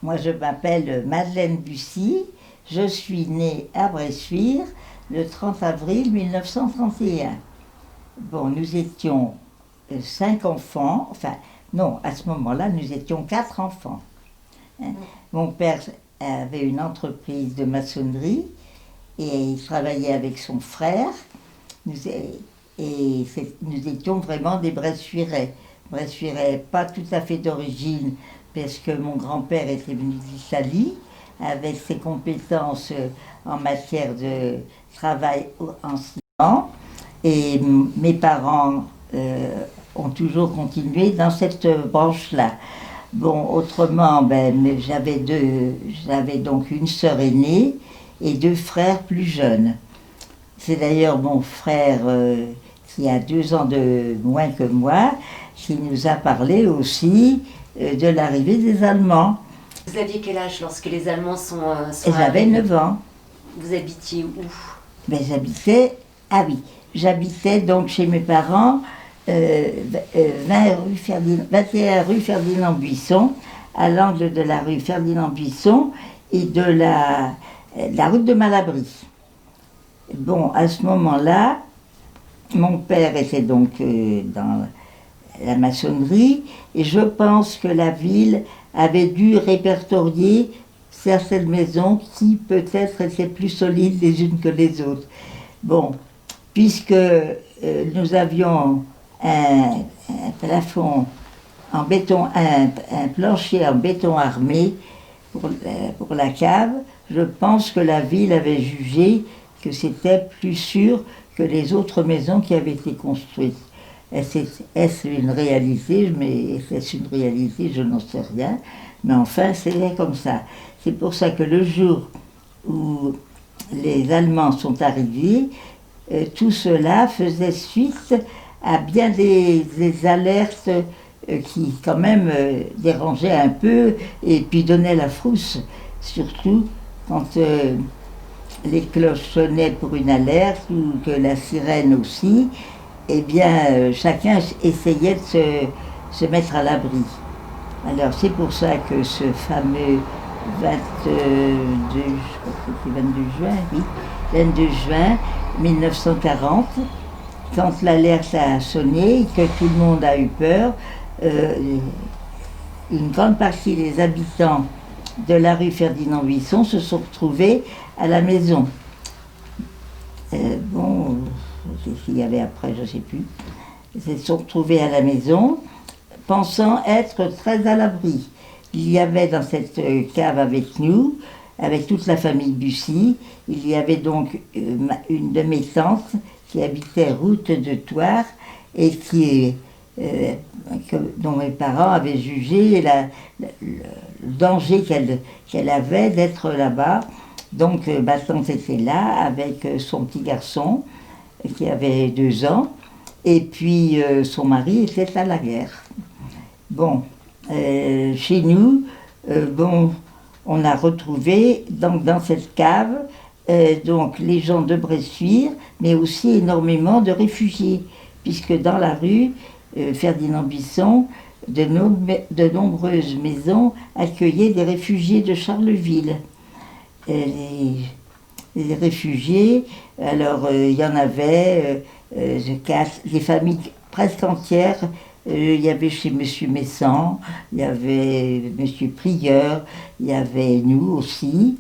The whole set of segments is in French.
moi je m'appelle Madeleine Bussy, je suis née à Bressuire le 30 avril 1931. Bon, nous étions 5 enfants, enfin non, à ce moment-là nous étions 4 enfants. Hein. Mon père avait une entreprise de maçonnerie et il travaillait avec son frère. Nous étions vraiment des Bressuirais. Bressuirais pas tout à fait d'origine, parce que mon grand-père était venu d'Italie, avec ses compétences en matière de travail en ciment. Et mes parents ont toujours continué dans cette branche-là. Bon, autrement, j'avais donc une sœur aînée et 2 frères plus jeunes. C'est d'ailleurs mon frère qui a 2 ans de moins que moi qui nous a parlé aussi de l'arrivée des Allemands. Vous aviez quel âge lorsque les Allemands sont J'avais arrivés? 9 ans. Vous habitiez où? J'habitais donc chez mes parents, 21 rue Ferdinand Buisson, à l'angle de la rue Ferdinand Buisson et de la route de Malabry. Bon, à ce moment-là, mon père était donc dans la maçonnerie et je pense que la ville avait dû répertorier certaines maisons qui peut-être étaient plus solides les unes que les autres. Bon, puisque nous avions un plafond en béton, un plancher en béton armé pour la cave, je pense que la ville avait jugé que c'était plus sûr que les autres maisons qui avaient été construites. Est-ce une réalité? Mais est-ce une réalité? Je n'en sais rien. Mais enfin, c'était comme ça. C'est pour ça que le jour où les Allemands sont arrivés, tout cela faisait suite à bien des alertes qui quand même dérangeaient un peu et puis donnaient la frousse, surtout quand les cloches sonnaient pour une alerte ou que la sirène aussi. Eh bien, chacun essayait de se mettre à l'abri. Alors c'est pour ça que ce fameux 22 juin 1940, quand l'alerte a sonné et que tout le monde a eu peur, une grande partie des habitants de la rue Ferdinand Buisson se sont retrouvés à la maison. Qu'est-ce qu'il y avait après, je ne sais plus. Ils se sont retrouvés à la maison, pensant être très à l'abri. Il y avait dans cette cave avec nous, avec toute la famille Bussy, il y avait donc une de mes tantes qui habitait route de Thouars et dont mes parents avaient jugé le danger qu'elle avait d'être là-bas. Donc ma tante était là avec son petit garçon qui avait 2 ans et puis son mari était à la guerre. Bon, chez nous, on a retrouvé dans cette cave donc les gens de Bressuire, mais aussi énormément de réfugiés, puisque dans la rue Ferdinand Buisson, de nombreuses maisons accueillaient des réfugiés de Charleville. Les réfugiés, alors il y en avait des familles presque entières. Il y avait chez M. Messan, il y avait M. Prieur, il y avait nous aussi.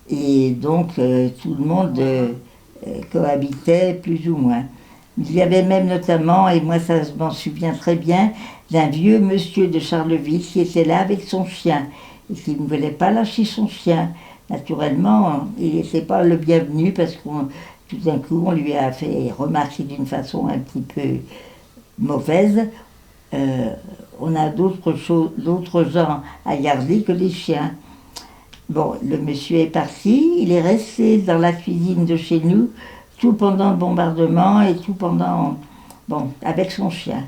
Et donc tout le monde cohabitait plus ou moins. Il y avait même notamment, et moi ça je m'en souviens très bien, d'un vieux monsieur de Charleville qui était là avec son chien et qui ne voulait pas lâcher son chien. Naturellement, il n'était pas le bienvenu parce que tout d'un coup on lui a fait remarquer d'une façon un petit peu mauvaise. On a d'autres gens à garder que les chiens. Bon, le monsieur est parti, il est resté dans la cuisine de chez nous, tout pendant le bombardement et tout pendant... Bon, avec son chien.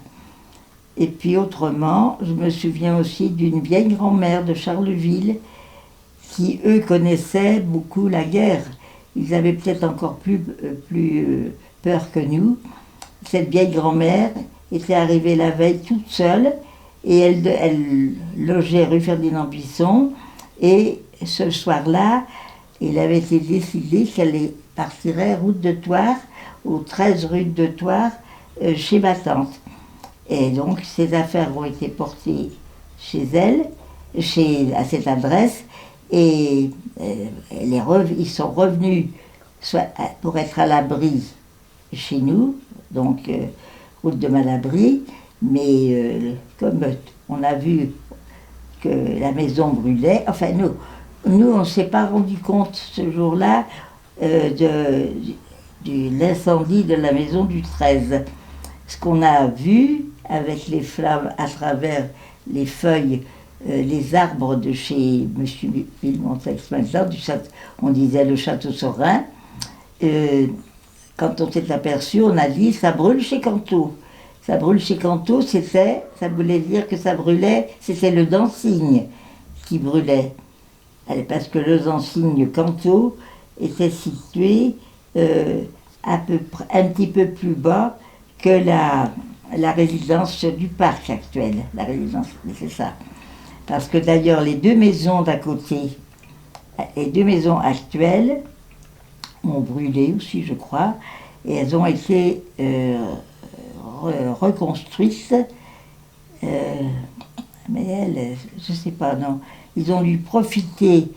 Et puis autrement, je me souviens aussi d'une vieille grand-mère de Charleville qui, eux, connaissaient beaucoup la guerre. Ils avaient peut-être encore plus peur que nous. Cette vieille grand-mère était arrivée la veille toute seule et elle logeait rue Ferdinand Buisson. Et ce soir-là, il avait été décidé qu'elle partirait route de Thouars, au 13 rue de Thouars, chez ma tante. Et donc, ses affaires ont été portées chez elle, à cette adresse, et ils sont revenus pour être à l'abri chez nous, donc route de Malabry, mais comme on a vu que la maison brûlait, enfin nous on ne s'est pas rendu compte ce jour-là de l'incendie de la maison du 13. Ce qu'on a vu avec les flammes à travers les feuilles, les arbres de chez M. Villemontex maintenant, on disait le château Sorin, quand on s'est aperçu, on a dit ça brûle chez Canto. Ça brûle chez Canto, ça voulait dire que ça brûlait, c'était le dancing qui brûlait. Parce que le dancing Canto était situé un petit peu plus bas que la résidence du parc actuel. La résidence, c'est ça. Parce que d'ailleurs, les deux maisons d'à côté, les deux maisons actuelles, ont brûlé aussi, je crois, et elles ont été reconstruites. Mais elles, je ne sais pas, non. Ils ont dû profiter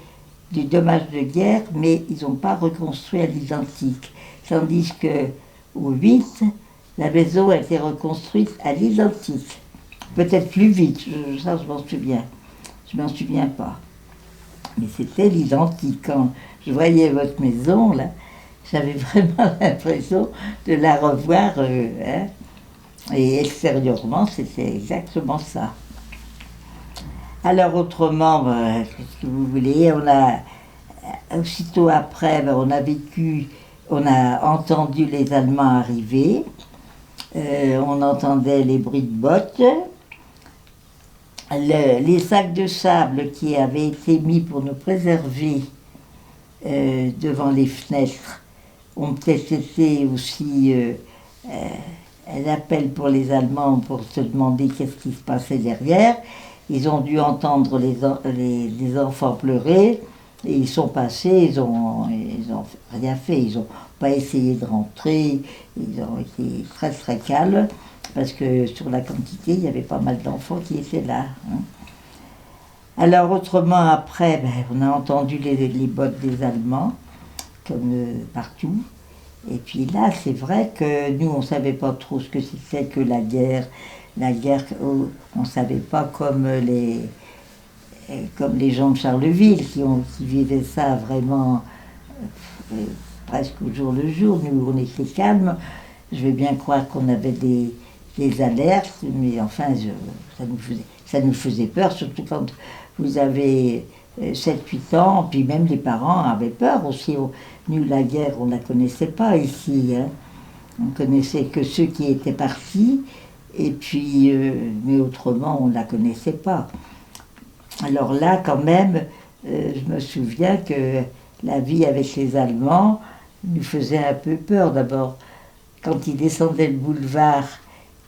du dommage de guerre, mais ils n'ont pas reconstruit à l'identique. Tandis qu'au 8, la maison a été reconstruite à l'identique. Peut-être plus vite, ça je m'en souviens. Je m'en souviens pas. Mais c'était l'identique. Quand je voyais votre maison, là, j'avais vraiment l'impression de la revoir. Et extérieurement, c'était exactement ça. Alors autrement, qu'est-ce que vous voulez, aussitôt après, on a entendu les Allemands arriver, on entendait les bruits de bottes, les sacs de sable qui avaient été mis pour nous préserver devant les fenêtres ont peut-être été aussi un appel pour les Allemands pour se demander qu'est-ce qui se passait derrière. Ils ont dû entendre les enfants pleurer et ils sont passés, ils ont rien fait, ils n'ont pas essayé de rentrer, ils ont été très très calmes parce que sur la quantité, il y avait pas mal d'enfants qui étaient là. Alors autrement après, on a entendu les bottes des Allemands, comme partout. Et puis là, c'est vrai que nous, on ne savait pas trop ce que c'était que la guerre. La guerre, on ne savait pas comme les gens de Charleville qui vivaient ça vraiment presque au jour le jour. Nous, on était calmes. Je vais bien croire qu'on avait des alertes, mais enfin, ça nous faisait peur, surtout quand vous avez 7-8 ans, puis même les parents avaient peur aussi. Nous, la guerre, on ne la connaissait pas ici. Hein. On connaissait que ceux qui étaient partis, et puis, mais autrement, on ne la connaissait pas. Alors là, quand même, je me souviens que la vie avec les Allemands nous faisait un peu peur. D'abord, quand ils descendaient le boulevard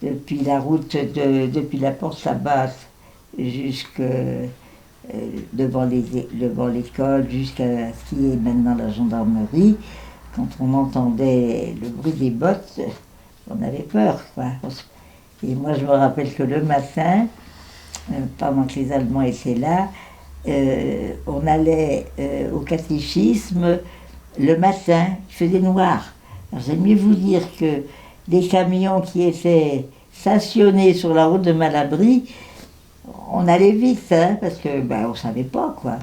depuis la route, depuis la porte Sabat jusque devant l'école, jusqu'à ce qui est maintenant la gendarmerie, quand on entendait le bruit des bottes, on avait peur, quoi. Et moi, je me rappelle que le matin, pendant que les Allemands étaient là, on allait au catéchisme le matin, il faisait noir. Alors, j'aime mieux vous dire que les camions qui étaient stationnés sur la route de Malabry, on allait vite, hein, parce que on savait pas, quoi.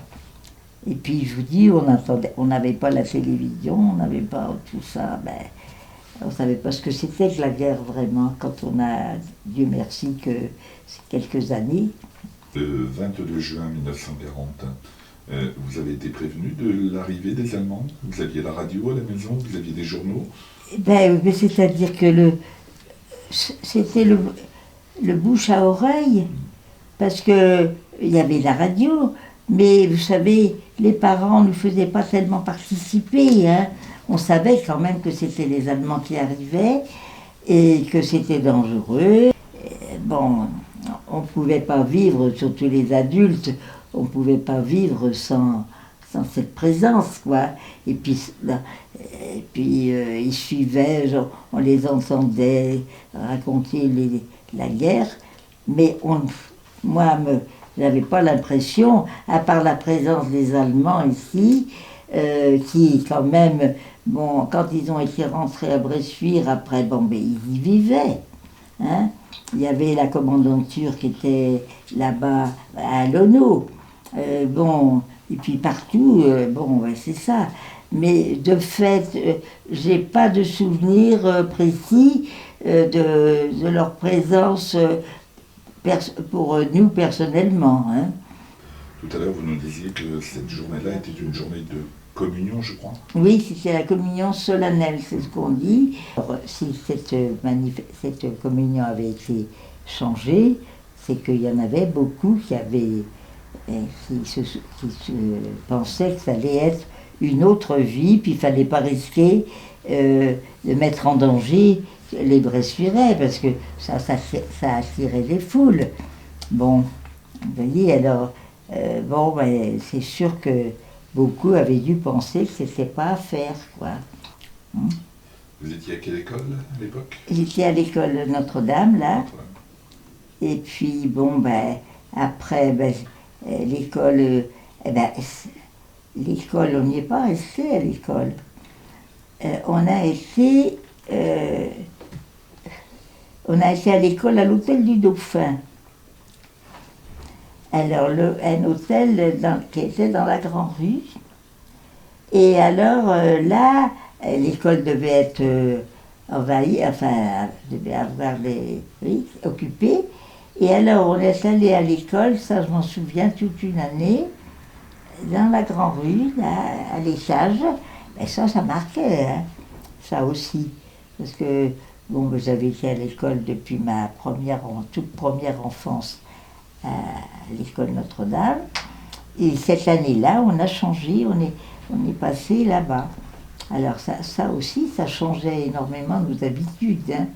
Et puis, je vous dis, on n'avait pas la télévision, on n'avait pas tout ça, on ne savait pas ce que c'était que la guerre vraiment, quand on a, Dieu merci, que c'est quelques années. Le 22 juin 1940, vous avez été prévenu de l'arrivée des Allemands? Vous aviez la radio à la maison? Vous aviez des journaux? C'est-à-dire que c'était le bouche à oreille, parce qu'il y avait la radio, mais vous savez, les parents ne nous faisaient pas tellement participer, hein. On savait quand même que c'était les Allemands qui arrivaient et que c'était dangereux. Bon, on ne pouvait pas vivre, surtout les adultes, on ne pouvait pas vivre sans cette présence, quoi. Et puis, ils suivaient, genre, on les entendait raconter la guerre, mais j'avais pas l'impression, à part la présence des Allemands ici, qui quand même, bon, quand ils ont été rentrés à Bressuire, après, bon, ben, ils y vivaient. Hein. Il y avait la commandanture qui était là-bas à Lono. Bon, et puis partout, bon, ouais, c'est ça. Mais de fait, j'ai pas de souvenir précis de leur présence pour nous personnellement. Hein. Tout à l'heure, vous nous disiez que cette journée-là était une journée de communion, je crois. Oui, c'était la communion solennelle, c'est ce qu'on dit. Alors, si cette communion avait été changée, c'est qu'il y en avait beaucoup qui se pensaient que ça allait être une autre vie, puis il ne fallait pas risquer de mettre en danger les Bressuirais, parce que ça attirait les foules. Bon, vous voyez, alors, bon, ben, c'est sûr que beaucoup avaient dû penser que c'était pas à faire, quoi. Vous étiez à quelle école à l'époque? J'étais à l'école Notre-Dame, là. Notre-Dame. Et puis, bon, ben, après, ben, l'école, l'école, on n'y est pas resté à l'école. On a été à l'école à l'hôtel du Dauphin. Alors, un hôtel qui était dans la Grande Rue. Et alors, là, l'école devait être envahie, enfin, devait avoir les occupée. Et alors, on est allé à l'école, ça je m'en souviens, toute une année, dans la Grande Rue, là, à l'étage. Et ça marquait, hein, ça aussi. Parce que, bon, j'avais été à l'école depuis ma toute première enfance à l'école Notre-Dame. Et cette année-là, on a changé, on est passé là-bas. Alors ça aussi, ça changeait énormément nos habitudes. Hein.